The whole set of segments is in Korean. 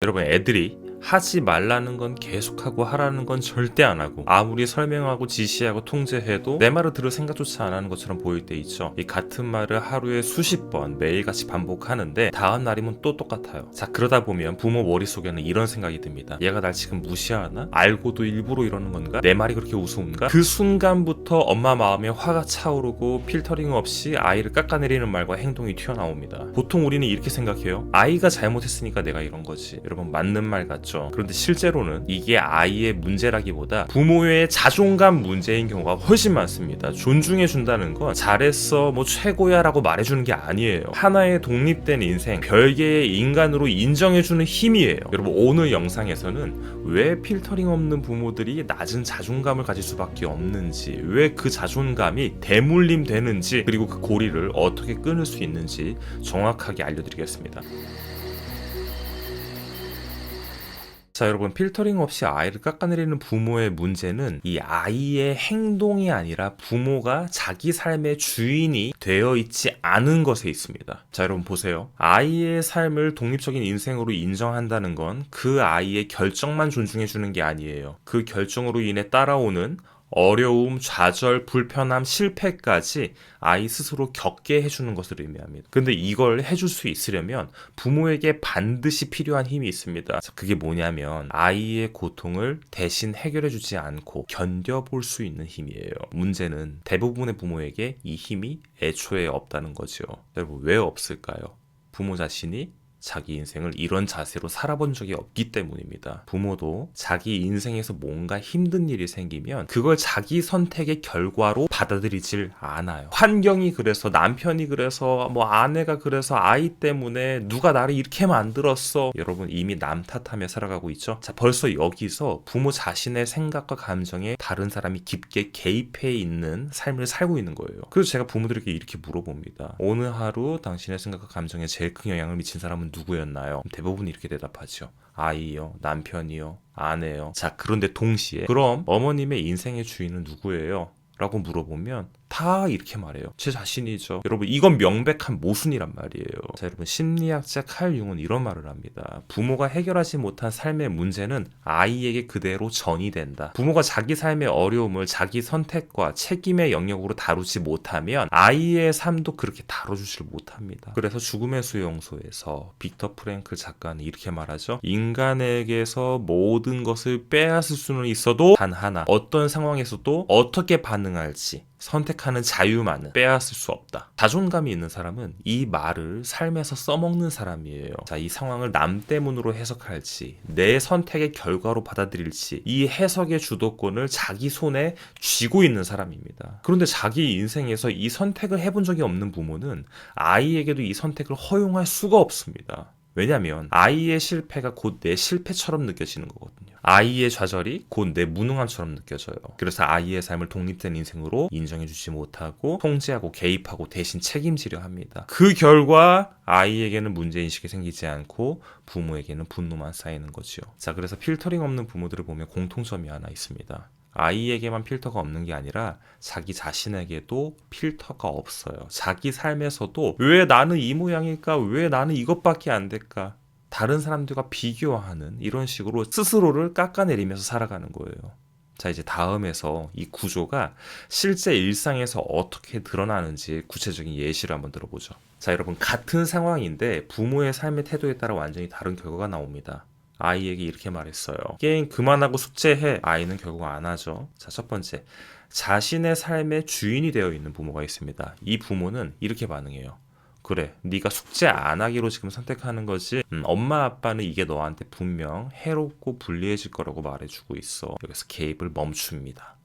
여러분, 애들이 하지 말라는 건 계속하고 하라는 건 절대 안 하고 아무리 설명하고 지시하고 통제해도 내 말을 들을 생각조차 안 하는 것처럼 보일 때 있죠. 이 같은 말을 하루에 수십 번 매일같이 반복하는데 다음 날이면 또 똑같아요. 자, 그러다 보면 부모 머릿속에는 이런 생각이 듭니다. 얘가 날 지금 무시하나? 알고도 일부러 이러는 건가? 내 말이 그렇게 우스운가? 그 순간부터 엄마 마음에 화가 차오르고 필터링 없이 아이를 깎아내리는 말과 행동이 튀어나옵니다. 보통 우리는 이렇게 생각해요. 아이가 잘못했으니까 내가 이런 거지. 여러분, 맞는 말 같죠? 그런데 실제로는 이게 아이의 문제라기보다 부모의 자존감 문제인 경우가 훨씬 많습니다. 존중해준다는 건 잘했어, 뭐 최고야 라고 말해주는 게 아니에요. 하나의 독립된 인생, 별개의 인간으로 인정해주는 힘이에요. 여러분, 오늘 영상에서는 왜 필터링 없는 부모들이 낮은 자존감을 가질 수밖에 없는지, 왜 그 자존감이 대물림 되는지, 그리고 그 고리를 어떻게 끊을 수 있는지 정확하게 알려드리겠습니다. 자, 여러분, 필터링 없이 아이를 깎아내리는 부모의 문제는 이 아이의 행동이 아니라 부모가 자기 삶의 주인이 되어 있지 않은 것에 있습니다. 자, 여러분 보세요. 아이의 삶을 독립적인 인생으로 인정한다는 건 그 아이의 결정만 존중해주는 게 아니에요. 그 결정으로 인해 따라오는 어려움, 좌절, 불편함, 실패까지 아이 스스로 겪게 해주는 것을 의미합니다. 근데 이걸 해줄 수 있으려면 부모에게 반드시 필요한 힘이 있습니다. 그게 뭐냐면 아이의 고통을 대신 해결해주지 않고 견뎌볼 수 있는 힘이에요. 문제는 대부분의 부모에게 이 힘이 애초에 없다는 거죠. 여러분, 왜 없을까요? 부모 자신이 자기 인생을 이런 자세로 살아본 적이 없기 때문입니다. 부모도 자기 인생에서 뭔가 힘든 일이 생기면 그걸 자기 선택의 결과로 받아들이질 않아요. 환경이 그래서, 남편이 그래서, 뭐 아내가 그래서, 아이 때문에 누가 나를 이렇게 만들었어. 여러분, 이미 남 탓하며 살아가고 있죠. 자, 벌써 여기서 부모 자신의 생각과 감정에 다른 사람이 깊게 개입해 있는 삶을 살고 있는 거예요. 그래서 제가 부모들에게 이렇게 물어봅니다. 오늘 하루 당신의 생각과 감정에 제일 큰 영향을 미친 사람은 누구였나요? 대부분 이렇게 대답하죠. 아이요, 남편이요, 아내요. 자, 그런데 동시에 그럼 어머님의 인생의 주인은 누구예요? 라고 물어보면 다 이렇게 말해요. 제 자신이죠. 여러분, 이건 명백한 모순이란 말이에요. 자, 여러분, 심리학자 칼 융은 이런 말을 합니다. 부모가 해결하지 못한 삶의 문제는 아이에게 그대로 전이된다. 부모가 자기 삶의 어려움을 자기 선택과 책임의 영역으로 다루지 못하면 아이의 삶도 그렇게 다뤄주질 못합니다. 그래서 죽음의 수용소에서 빅터 프랭클 작가는 이렇게 말하죠. 인간에게서 모든 것을 빼앗을 수는 있어도 단 하나, 어떤 상황에서도 어떻게 반응할지 선택하는 자유만은 빼앗을 수 없다. 자존감이 있는 사람은 이 말을 삶에서 써먹는 사람이에요. 자, 이 상황을 남 때문으로 해석할지 내 선택의 결과로 받아들일지 이 해석의 주도권을 자기 손에 쥐고 있는 사람입니다. 그런데 자기 인생에서 이 선택을 해본 적이 없는 부모는 아이에게도 이 선택을 허용할 수가 없습니다. 왜냐하면 아이의 실패가 곧 내 실패처럼 느껴지는 거거든요. 아이의 좌절이 곧 내 무능함처럼 느껴져요. 그래서 아이의 삶을 독립된 인생으로 인정해주지 못하고 통제하고 개입하고 대신 책임지려 합니다. 그 결과 아이에게는 문제인식이 생기지 않고 부모에게는 분노만 쌓이는 거죠. 자, 그래서 필터링 없는 부모들을 보면 공통점이 하나 있습니다. 아이에게만 필터가 없는 게 아니라 자기 자신에게도 필터가 없어요. 자기 삶에서도 왜 나는 이 모양일까? 왜 나는 이것밖에 안 될까? 다른 사람들과 비교하는 이런 식으로 스스로를 깎아내리면서 살아가는 거예요. 자, 이제 다음에서 이 구조가 실제 일상에서 어떻게 드러나는지 구체적인 예시를 한번 들어보죠. 자, 여러분, 같은 상황인데 부모의 삶의 태도에 따라 완전히 다른 결과가 나옵니다. 아이에게 이렇게 말했어요. 게임 그만하고 숙제해. 아이는 결국 안 하죠. 자, 첫 번째, 자신의 삶의 주인이 되어 있는 부모가 있습니다. 이 부모는 이렇게 반응해요. 그래, 네가 숙제 안 하기로 지금 선택하는 거지. 엄마 아빠는 이게 너한테 분명 해롭고 불리해질 거라고 말해주고 있어. 여기서 개입을 멈춥니다.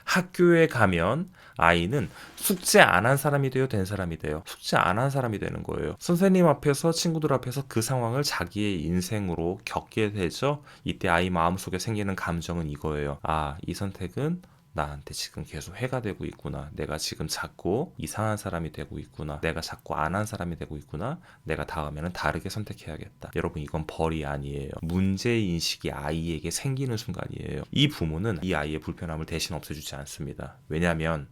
학교에 가면 아이는 숙제 안 한 사람이 돼요, 된 사람이 돼요? 숙제 안 한 사람이 되는 거예요. 선생님 앞에서, 친구들 앞에서 그 상황을 자기의 인생으로 겪게 되죠. 이때 아이 마음속에 생기는 감정은 이거예요. 아, 이 선택은 나한테 지금 계속 해가 되고 있구나. 내가 지금 자꾸 이상한 사람이 되고 있구나. 내가 자꾸 안 한 사람이 되고 있구나. 내가 다음에는 다르게 선택해야겠다. 여러분, 이건 벌이 아니에요. 문제인식이 아이에게 생기는 순간이에요. 이 부모는 이 아이의 불편함을 대신 없애주지 않습니다. 왜냐하면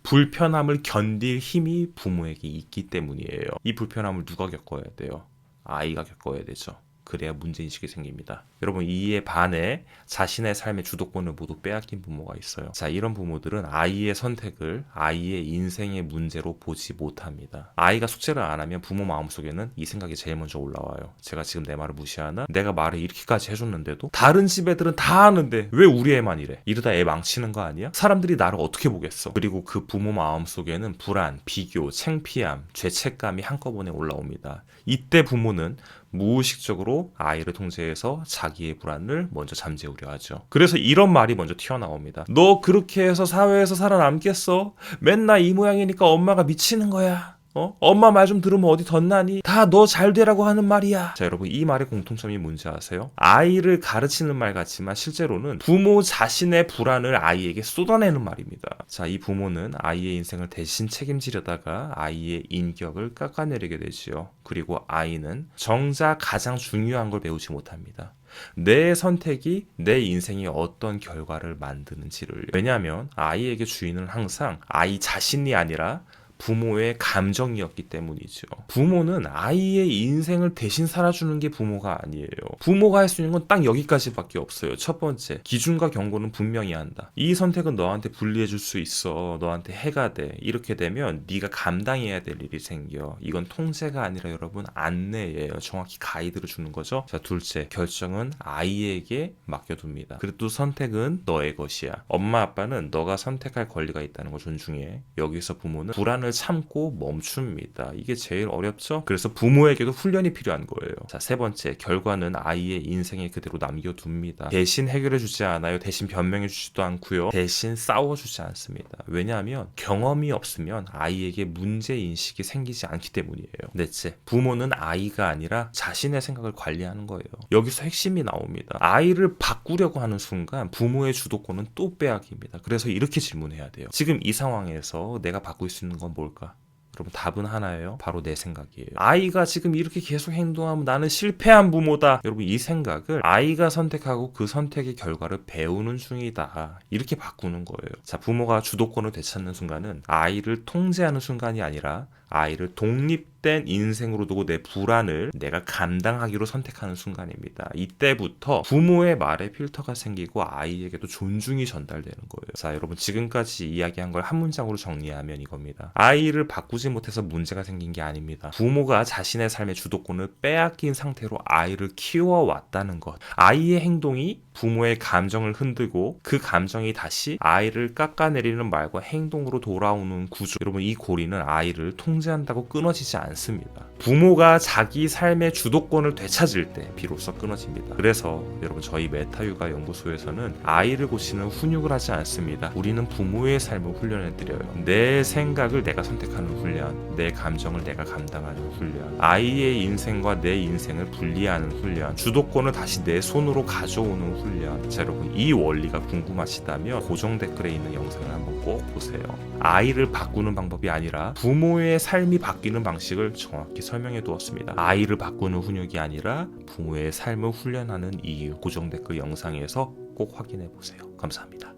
불편함을 견딜 힘이 부모에게 있기 때문이에요. 이 불편함을 누가 겪어야 돼요? 아이가 겪어야 되죠. 그래야 문제인식이 생깁니다. 여러분, 이에 반해 자신의 삶의 주도권을 모두 빼앗긴 부모가 있어요. 자, 이런 부모들은 아이의 선택을 아이의 인생의 문제로 보지 못합니다. 아이가 숙제를 안 하면 부모 마음속에는 이 생각이 제일 먼저 올라와요. 제가 지금 내 말을 무시하나? 내가 말을 이렇게까지 해줬는데도 다른 집 애들은 다 하는데 왜 우리 애만 이래? 이러다 애 망치는 거 아니야? 사람들이 나를 어떻게 보겠어? 그리고 그 부모 마음속에는 불안, 비교, 창피함, 죄책감이 한꺼번에 올라옵니다. 이때 부모는 무의식적으로 아이를 통제해서 자기의 불안을 먼저 잠재우려 하죠. 그래서 이런 말이 먼저 튀어나옵니다. 너 그렇게 해서 사회에서 살아남겠어? 맨날 이 모양이니까 엄마가 미치는 거야. 엄마 말 좀 들으면 어디 덧나니? 다 너 잘 되라고 하는 말이야. 자, 여러분, 이 말의 공통점이 뭔지 아세요? 아이를 가르치는 말 같지만 실제로는 부모 자신의 불안을 아이에게 쏟아내는 말입니다. 자, 이 부모는 아이의 인생을 대신 책임지려다가 아이의 인격을 깎아내리게 되지요. 그리고 아이는 정작 가장 중요한 걸 배우지 못합니다. 내 선택이 내 인생에 어떤 결과를 만드는지를. 왜냐하면 아이에게 주인은 항상 아이 자신이 아니라 부모의 감정이었기 때문이죠. 부모는 아이의 인생을 대신 살아주는 게 부모가 아니에요. 부모가 할 수 있는 건 딱 여기까지밖에 없어요. 첫 번째, 기준과 경고는 분명히 한다. 이 선택은 너한테 불리해 줄 수 있어. 너한테 해가 돼. 이렇게 되면 네가 감당해야 될 일이 생겨. 이건 통제가 아니라 여러분 안내예요. 정확히 가이드를 주는 거죠. 자, 둘째, 결정은 아이에게 맡겨둡니다. 그래도 선택은 너의 것이야. 엄마 아빠는 너가 선택할 권리가 있다는 걸 존중해. 여기서 부모는 불안을 참고 멈춥니다. 이게 제일 어렵죠? 그래서 부모에게도 훈련이 필요한 거예요. 자, 세 번째, 결과는 아이의 인생에 그대로 남겨둡니다. 대신 해결해주지 않아요. 대신 변명해주지도 않고요. 대신 싸워주지 않습니다. 왜냐하면 경험이 없으면 아이에게 문제인식이 생기지 않기 때문이에요. 넷째, 부모는 아이가 아니라 자신의 생각을 관리하는 거예요. 여기서 핵심이 나옵니다. 아이를 바꾸려고 하는 순간 부모의 주도권은 또 빼앗깁니다. 그래서 이렇게 질문해야 돼요. 지금 이 상황에서 내가 바꿀 수 있는 건 뭘까? 여러분, 답은 하나예요. 바로 내 생각이에요. 아이가 지금 이렇게 계속 행동하면 나는 실패한 부모다. 여러분, 이 생각을 아이가 선택하고 그 선택의 결과를 배우는 중이다. 이렇게 바꾸는 거예요. 자, 부모가 주도권을 되찾는 순간은 아이를 통제하는 순간이 아니라 아이를 독립된 인생으로 두고 내 불안을 내가 감당하기로 선택하는 순간입니다. 이때부터 부모의 말에 필터가 생기고 아이에게도 존중이 전달되는 거예요. 자, 여러분, 지금까지 이야기한 걸 한 문장으로 정리하면 이겁니다. 아이를 바꾸지 못해서 문제가 생긴 게 아닙니다. 부모가 자신의 삶의 주도권을 빼앗긴 상태로 아이를 키워왔다는 것. 아이의 행동이 부모의 감정을 흔들고 그 감정이 다시 아이를 깎아내리는 말과 행동으로 돌아오는 구조. 여러분, 이 고리는 아이를 통제한다고 끊어지지 않습니다. 부모가 자기 삶의 주도권을 되찾을 때 비로소 끊어집니다. 그래서 여러분, 저희 메타육아 연구소에서는 아이를 고치는 훈육을 하지 않습니다. 우리는 부모의 삶을 훈련해드려요. 내 생각을 내가 선택하는 훈련, 내 감정을 내가 감당하는 훈련, 아이의 인생과 내 인생을 분리하는 훈련, 주도권을 다시 내 손으로 가져오는 훈련. 자, 여러분, 이 원리가 궁금하시다면 고정 댓글에 있는 영상을 한번 꼭 보세요. 아이를 바꾸는 방법이 아니라 부모의 삶이 바뀌는 방식을 정확히 설명해 두었습니다. 아이를 바꾸는 훈육이 아니라 부모의 삶을 훈련하는 이유. 고정 댓글 영상에서 꼭 확인해 보세요. 감사합니다.